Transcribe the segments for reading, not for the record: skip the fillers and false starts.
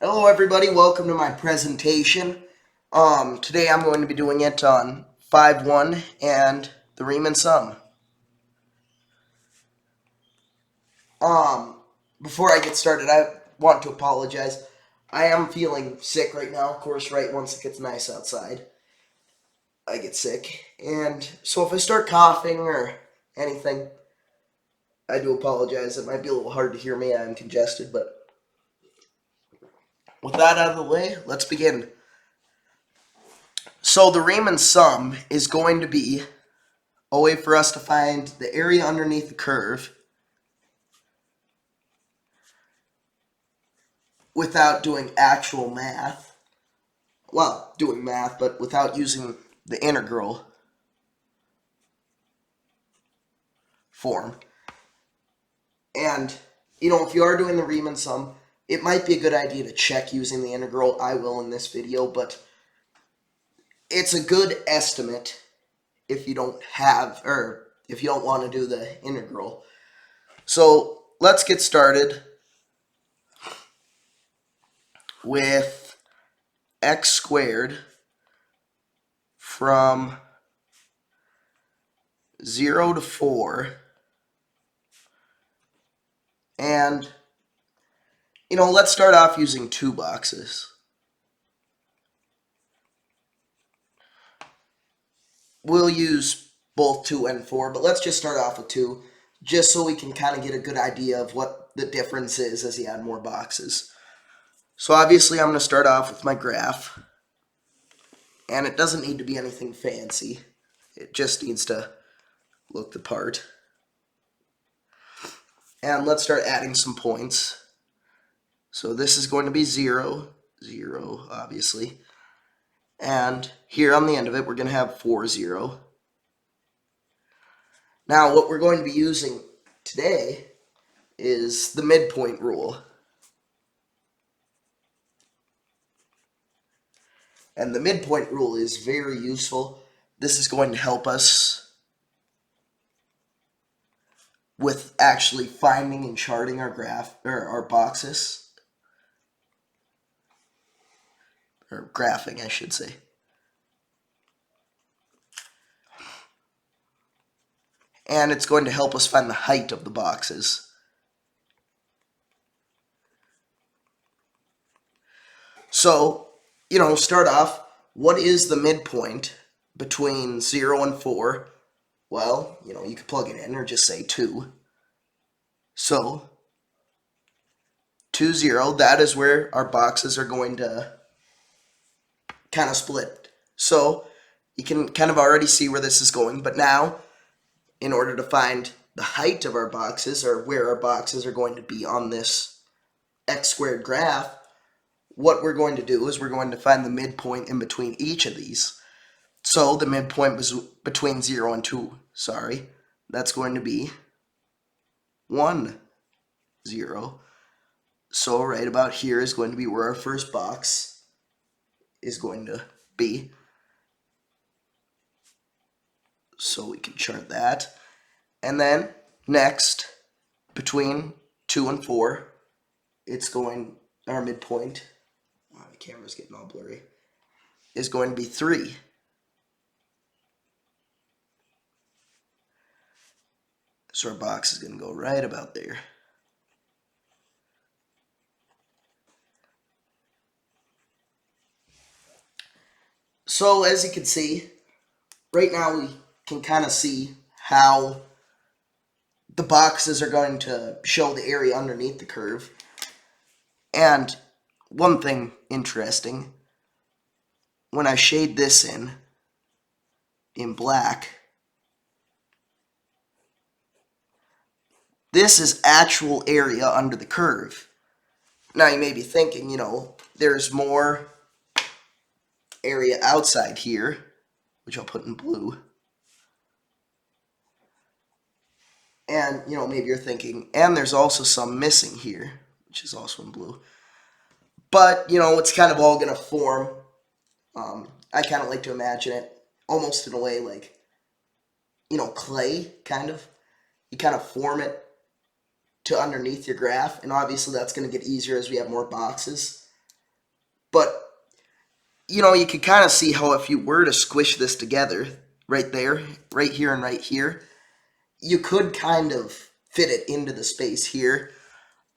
Hello everybody, welcome to my presentation. Today I'm going to be doing it on 5-1 and the Riemann sum. Um, Before I get started, I want to apologize. I am feeling sick right now, of course, right once it gets nice outside. I get sick, and so if I start coughing or anything, I do apologize. It might be a little hard to hear me, I'm congested, but with that out of the way, let's begin. So the Riemann sum is going to be a way for us to find the area underneath the curve without doing actual math. Well, doing math, but without using the integral form. And, if you are doing the Riemann sum, it might be a good idea to check using the integral. I will in this video, but it's a good estimate if you don't have, or if you don't want to do the integral. So let's get started with x squared from 0 to 4. And, let's start off using two boxes. We'll use both 2 and 4, but let's just start off with 2, just so we can kind of get a good idea of what the difference is as you add more boxes. So obviously I'm going to start off with my graph, and it doesn't need to be anything fancy. It just needs to look the part. And let's start adding some points. So this is going to be 0, 0, obviously. And here on the end of it, we're going to have 4, 0. Now, what we're going to be using today is the midpoint rule. And the midpoint rule is very useful. This is going to help us with actually finding and charting our graph, or our boxes. Or graphing, I should say. And it's going to help us find the height of the boxes. So, start off, what is the midpoint between 0 and 4? Well, you could plug it in or just say 2. So, 2, 0, that is where our boxes are going to kind of split. So, you can kind of already see where this is going, but now, in order to find the height of our boxes, or where our boxes are going to be on this x squared graph, what we're going to do is we're going to find the midpoint in between each of these. So the midpoint was between 0 and 2, that's going to be 1, 0. So right about here is going to be where our first box is going to be. So we can chart that. And then next, between 2 and 4, our midpoint, wow, the camera's getting all blurry, is going to be 3. So our box is going to go right about there. So as you can see, right now we can kind of see how the boxes are going to show the area underneath the curve. And one thing interesting, when I shade this in black, this is actual area under the curve. Now you may be thinking, there's more area outside here, which I'll put in blue. And, maybe you're thinking, and there's also some missing here, which is also in blue. But, it's kind of all going to form. I kind of like to imagine it almost in a way like, clay, kind of. You kind of form it to underneath your graph, and obviously that's going to get easier as we have more boxes. But, you know, you can kind of see how if you were to squish this together, right there, right here and right here, you could kind of fit it into the space here.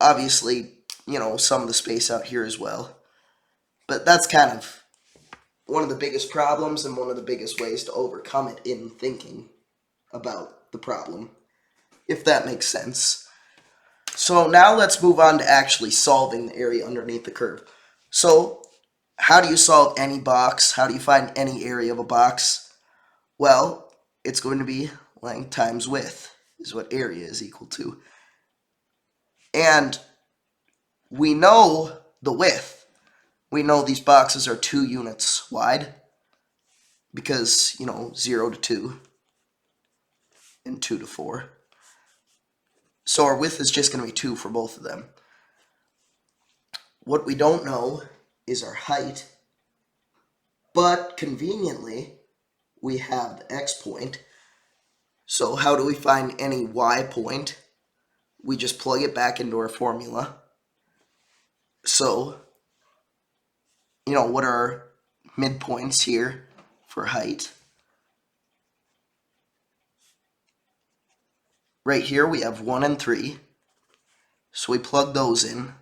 Obviously, you know, some of the space out here as well. But that's kind of one of the biggest problems and one of the biggest ways to overcome it in thinking about the problem, if that makes sense. So now let's move on to actually solving the area underneath the curve. So how do you solve any box? How do you find any area of a box? Well, it's going to be length times width is what area is equal to. And we know the width. We know these boxes are 2 units wide because, you know, 0 to 2 and 2 to 4. So our width is just going to be 2 for both of them. What we don't know is our height, but conveniently we have the x point. So how do we find any y point? We just plug it back into our formula. So, you know, what are our midpoints here for height? Right here we have 1 and 3. So we plug those in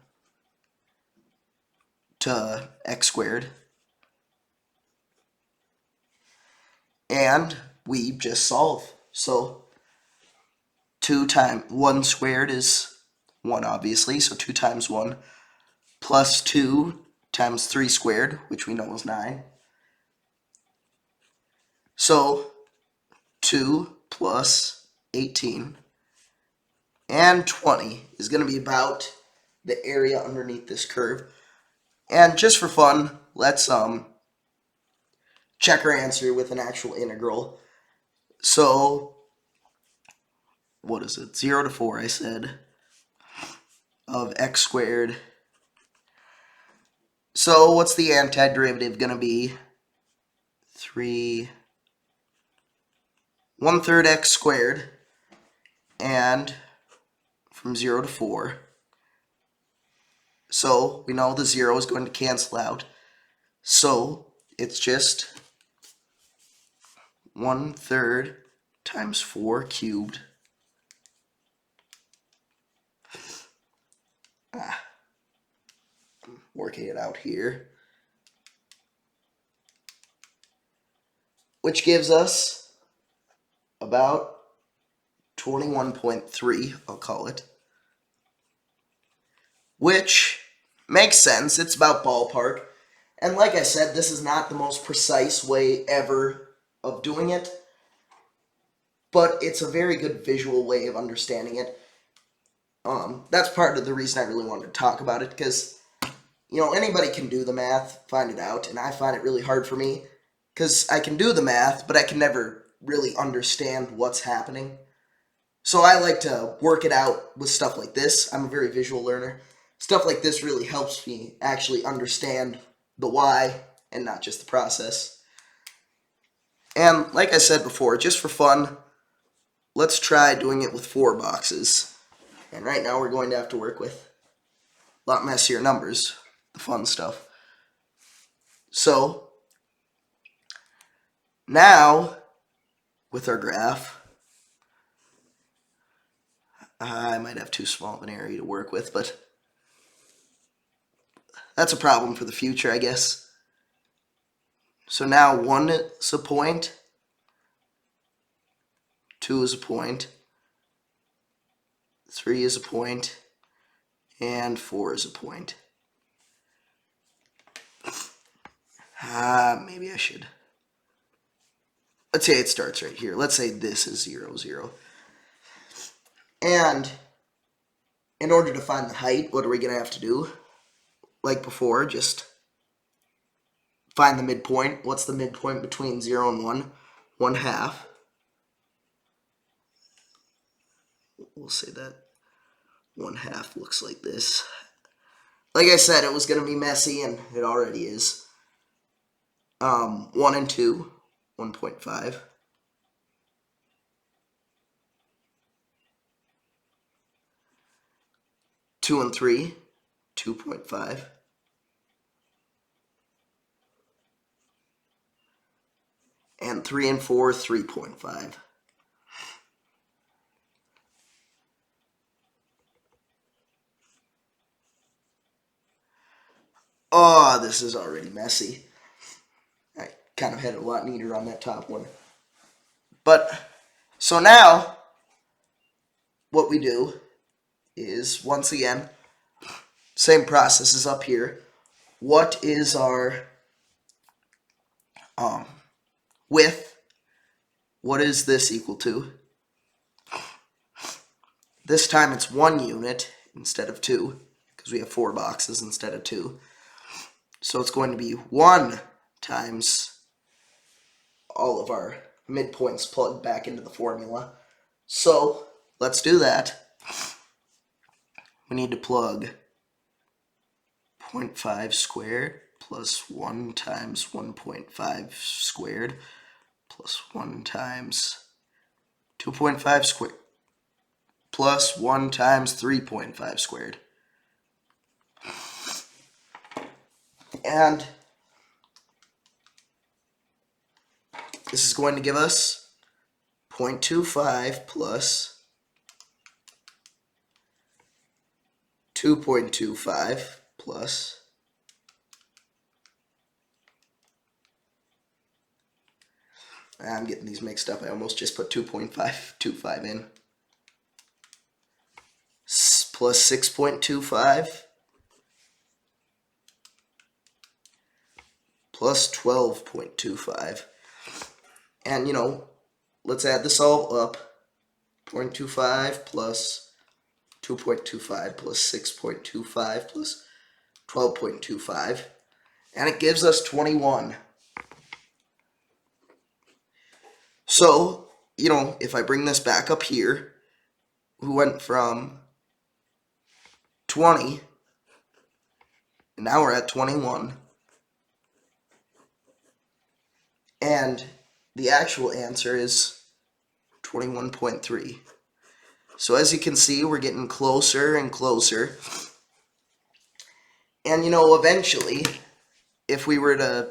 to x squared. And we just solve. So 2 times 1 squared is 1, obviously. So 2 times 1 plus 2 times 3 squared, which we know is 9. So 2 plus 18 and 20 is going to be about the area underneath this curve. And just for fun, let's check our answer with an actual integral. So what is it? 0 to 4, I said, of x squared. So what's the antiderivative going to be? 3 1/3 x squared, and from 0 to 4. So we know the 0 is going to cancel out. So it's just 1/3 times 4 cubed. Working it out here. Which gives us about 21.3, I'll call it. Which makes sense. It's about ballpark. And like I said, this is not the most precise way ever of doing it, but it's a very good visual way of understanding it. That's part of the reason I really wanted to talk about it, because, you know, anybody can do the math, find it out, and I find it really hard for me, because I can do the math, but I can never really understand what's happening. So I like to work it out with stuff like this. I'm a very visual learner. Stuff like this really helps me actually understand the why and not just the process. And like I said before, just for fun, let's try doing it with 4 boxes. And right now we're going to have to work with a lot messier numbers, the fun stuff. So now with our graph, I might have too small of an area to work with, but that's a problem for the future, I guess. So now 1 is a point, 2 is a point, 3 is a point, and 4 is a point. Maybe I should. Let's say it starts right here. Let's say this is 0, 0. And in order to find the height, what are we going to have to do? Like before, just find the midpoint. What's the midpoint between 0 and 1? 1/2. We'll say that 1/2 looks like this. Like I said, it was going to be messy, and it already is. 1 and 2, 1.5. 2 and 3, 2.5. And 3 and 4, 3.5. Oh, this is already messy. I kind of had it a lot neater on that top one. But, so now, what we do is, once again, same process is up here. What is our width? What is this equal to? This time it's 1 unit instead of 2, because we have 4 boxes instead of 2. So it's going to be 1 times all of our midpoints plugged back into the formula. So let's do that. We need to plug 0.5 squared plus 1 times 1.5 squared plus 1 times 2.5 squared plus 1 times 3.5 squared. And this is going to give us 0.25 plus 2.25 plus I'm getting these mixed up. I almost just put 2.525 in. Plus 6.25 plus 12.25. And, let's add this all up. 0.25 plus 2.25 plus 6.25 plus 12.25. And it gives us 21. So, if I bring this back up here, we went from 20, and now we're at 21. And the actual answer is 21.3. So as you can see, we're getting closer and closer. And eventually, if we were to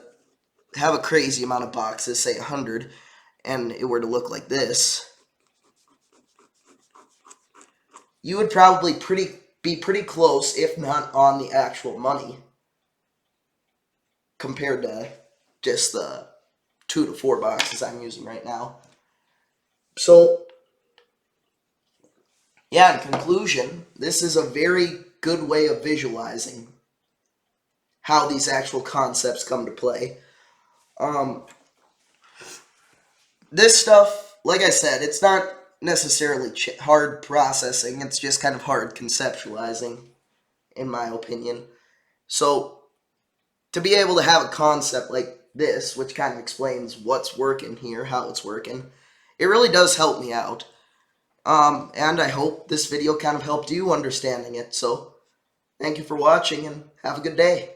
have a crazy amount of boxes, say 100, and it were to look like this, you would probably be pretty close, if not on the actual money, compared to just the 2 to 4 boxes I'm using right now. So, yeah, in conclusion, this is a very good way of visualizing how these actual concepts come to play. This stuff, like I said, it's not necessarily hard processing, it's just kind of hard conceptualizing, in my opinion. So, to be able to have a concept like this, which kind of explains what's working here, how it's working, it really does help me out. And I hope this video kind of helped you understanding it. So, thank you for watching and have a good day.